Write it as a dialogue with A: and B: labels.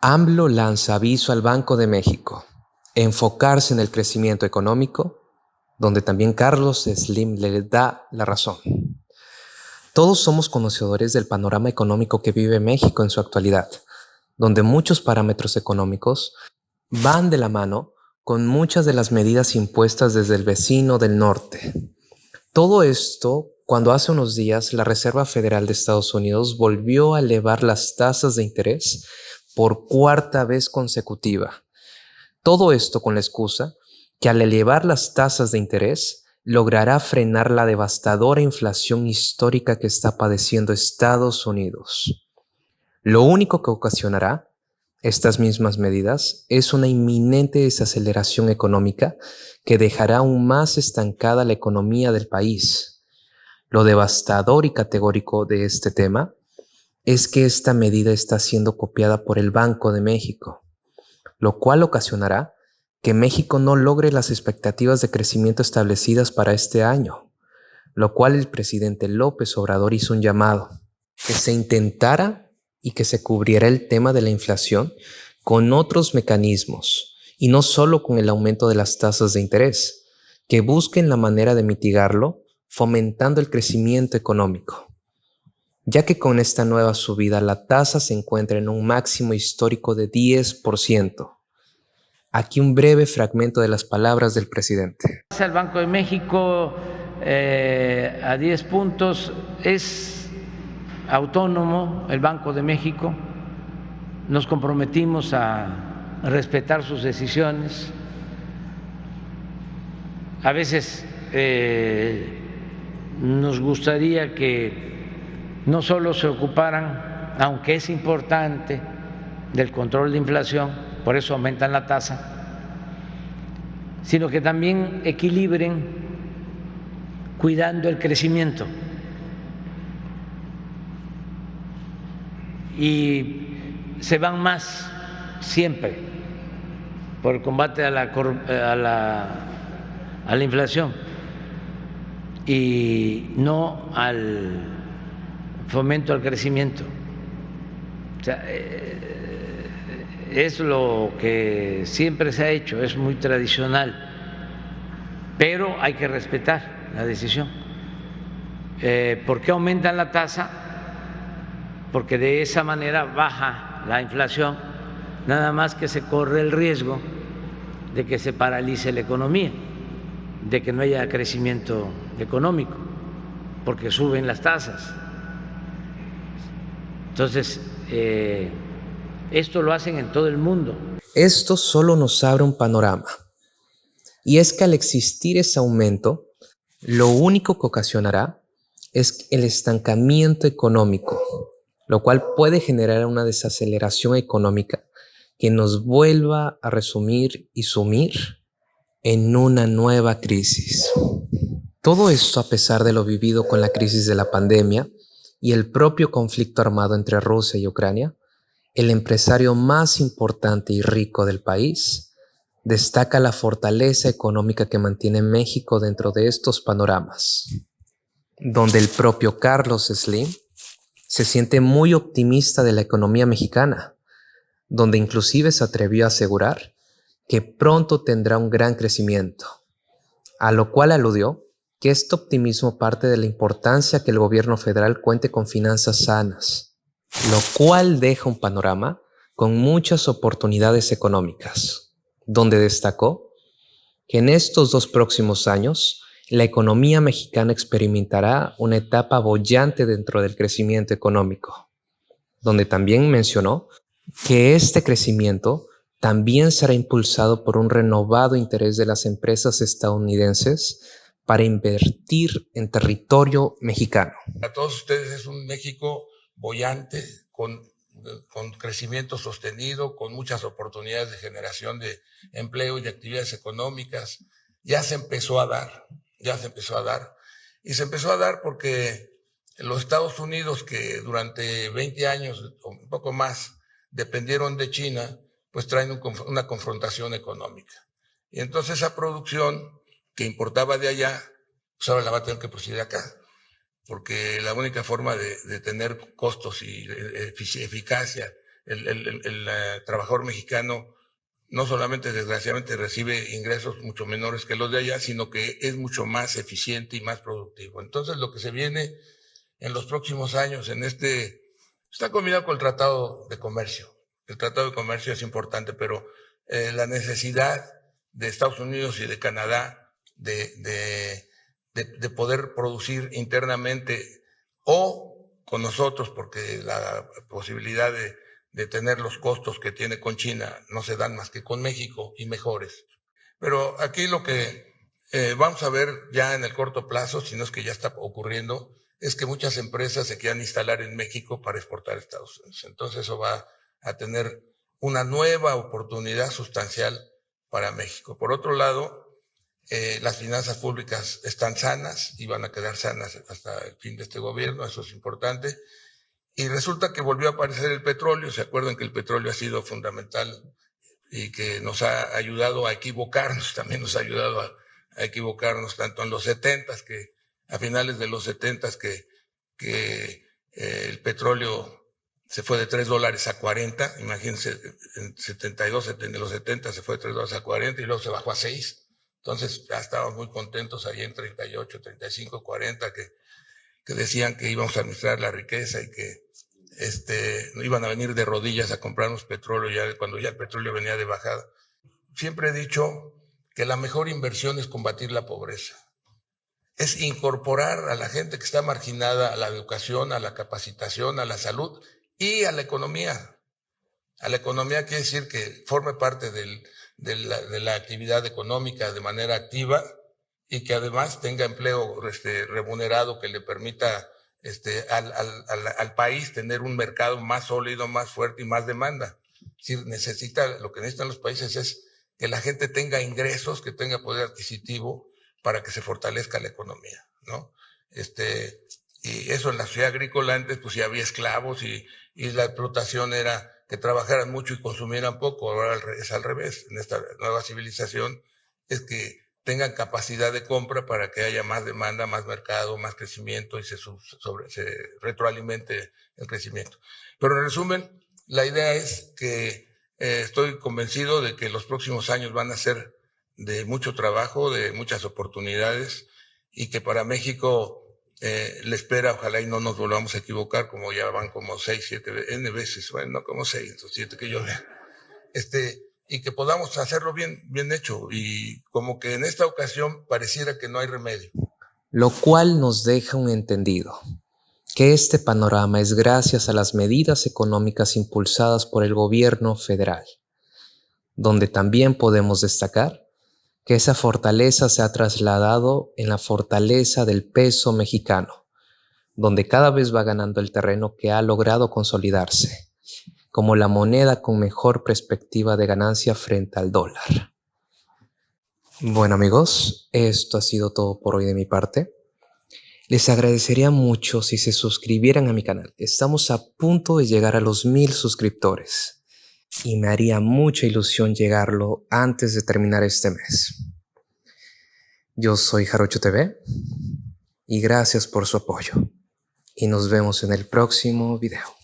A: AMLO lanza aviso al Banco de México, enfocarse en el crecimiento económico, donde también Carlos Slim le da la razón. Todos somos conocedores del panorama económico que vive México en su actualidad, donde muchos parámetros económicos van de la mano con muchas de las medidas impuestas desde el vecino del norte. Todo esto cuando hace unos días la Reserva Federal de Estados Unidos volvió a elevar las tasas de interés por cuarta vez consecutiva. Todo esto con la excusa que al elevar las tasas de interés logrará frenar la devastadora inflación histórica que está padeciendo Estados Unidos. Lo único que ocasionará estas mismas medidas es una inminente desaceleración económica que dejará aún más estancada la economía del país. Lo devastador y categórico de este tema es que esta medida está siendo copiada por el Banco de México, lo cual ocasionará que México no logre las expectativas de crecimiento establecidas para este año, lo cual el presidente López Obrador hizo un llamado, que se intentara y que se cubriera el tema de la inflación con otros mecanismos y no solo con el aumento de las tasas de interés, que busquen la manera de mitigarlo fomentando el crecimiento económico, ya que con esta nueva subida la tasa se encuentra en un máximo histórico de 10%. Aquí un breve fragmento de las palabras del presidente.
B: El Banco de México a 10 puntos es autónomo, el Banco de México. Nos comprometimos a respetar sus decisiones. A veces nos gustaría que no solo se ocuparan, aunque es importante, del control de inflación, por eso aumentan la tasa, sino que también equilibren cuidando el crecimiento. Y se van más siempre por el combate a la inflación y no al fomento al crecimiento. O sea, es lo que siempre se ha hecho, es muy tradicional, pero hay que respetar la decisión. ¿Por qué aumentan la tasa? Porque de esa manera baja la inflación, nada más que se corre el riesgo de que se paralice la economía, de que no haya crecimiento económico, porque suben las tasas. Entonces, esto lo hacen en todo el mundo.
A: Esto solo nos abre un panorama, y es que al existir ese aumento, lo único que ocasionará es el estancamiento económico, lo cual puede generar una desaceleración económica que nos vuelva a resumir y sumir en una nueva crisis. Todo esto a pesar de lo vivido con la crisis de la pandemia y el propio conflicto armado entre Rusia y Ucrania. El empresario más importante y rico del país destaca la fortaleza económica que mantiene México dentro de estos panoramas, donde el propio Carlos Slim se siente muy optimista de la economía mexicana, donde inclusive se atrevió a asegurar que pronto tendrá un gran crecimiento, a lo cual aludió que este optimismo parte de la importancia que el gobierno federal cuente con finanzas sanas, lo cual deja un panorama con muchas oportunidades económicas, donde destacó que en estos 2 próximos años la economía mexicana experimentará una etapa boyante dentro del crecimiento económico, donde también mencionó que este crecimiento también será impulsado por un renovado interés de las empresas estadounidenses para invertir en territorio mexicano.
C: Para todos ustedes es un México boyante, con crecimiento sostenido, con muchas oportunidades de generación de empleo y de actividades económicas. Ya se empezó a dar. Y se empezó a dar porque los Estados Unidos, que durante 20 años o un poco más dependieron de China, pues traen una confrontación económica. Y entonces esa producción que importaba de allá, pues ahora la va a tener que producir acá, porque la única forma de tener costos y eficacia el trabajador mexicano no solamente desgraciadamente recibe ingresos mucho menores que los de allá, sino que es mucho más eficiente y más productivo. Entonces, lo que se viene en los próximos años está combinado con el Tratado de Comercio. El Tratado de Comercio es importante, pero la necesidad de Estados Unidos y de Canadá de poder producir internamente o con nosotros, porque la posibilidad de tener los costos que tiene con China no se dan más que con México y mejores. Pero aquí lo que vamos a ver ya en el corto plazo, si no es que ya está ocurriendo, es que muchas empresas se quieran instalar en México para exportar a Estados Unidos. Entonces eso va a tener una nueva oportunidad sustancial para México. Por otro lado, las finanzas públicas están sanas y van a quedar sanas hasta el fin de este gobierno, eso es importante. Y resulta que volvió a aparecer el petróleo. ¿Se acuerdan que el petróleo ha sido fundamental y que nos ha ayudado a equivocarnos? También nos ha ayudado a equivocarnos tanto en los 70s, que a finales de los 70s que el petróleo se fue de $3 a 40. Imagínense, en 72, en los 70 se fue de $3 a 40 y luego se bajó a 6. Entonces ya estábamos muy contentos ahí en 38, 35, 40, que decían que íbamos a administrar la riqueza y que no iban a venir de rodillas a comprarnos petróleo ya cuando ya el petróleo venía de bajada. Siempre he dicho que la mejor inversión es combatir la pobreza. Es incorporar a la gente que está marginada a la educación, a la capacitación, a la salud y a la economía. A la economía quiere decir que forme parte de la actividad económica de manera activa y que además tenga empleo remunerado que le permita al país tener un mercado más sólido, más fuerte y más demanda. Es decir, lo que necesitan los países es que la gente tenga ingresos, que tenga poder adquisitivo para que se fortalezca la economía, ¿no? Y eso en la sociedad agrícola antes pues ya había esclavos y la explotación era que trabajaran mucho y consumieran poco. Ahora es al revés. En esta nueva civilización es que tengan capacidad de compra para que haya más demanda, más mercado, más crecimiento y se retroalimente el crecimiento. Pero en resumen, la idea es que estoy convencido de que los próximos años van a ser de mucho trabajo, de muchas oportunidades y que para México le espera, ojalá y no nos volvamos a equivocar, como ya van como 6, 7 veces, bueno, no como 6, 7 que yo vea, y que podamos hacerlo bien hecho, y como que en esta ocasión pareciera que no hay remedio.
A: Lo cual nos deja un entendido, que este panorama es gracias a las medidas económicas impulsadas por el gobierno federal, donde también podemos destacar que esa fortaleza se ha trasladado en la fortaleza del peso mexicano, donde cada vez va ganando el terreno que ha logrado consolidarse como la moneda con mejor perspectiva de ganancia frente al dólar. Bueno amigos, esto ha sido todo por hoy de mi parte. Les agradecería mucho si se suscribieran a mi canal. Estamos a punto de llegar a los 1000 suscriptores. Y me haría mucha ilusión llegarlo antes de terminar este mes. Yo soy Jarocho TV y gracias por su apoyo. Y nos vemos en el próximo video.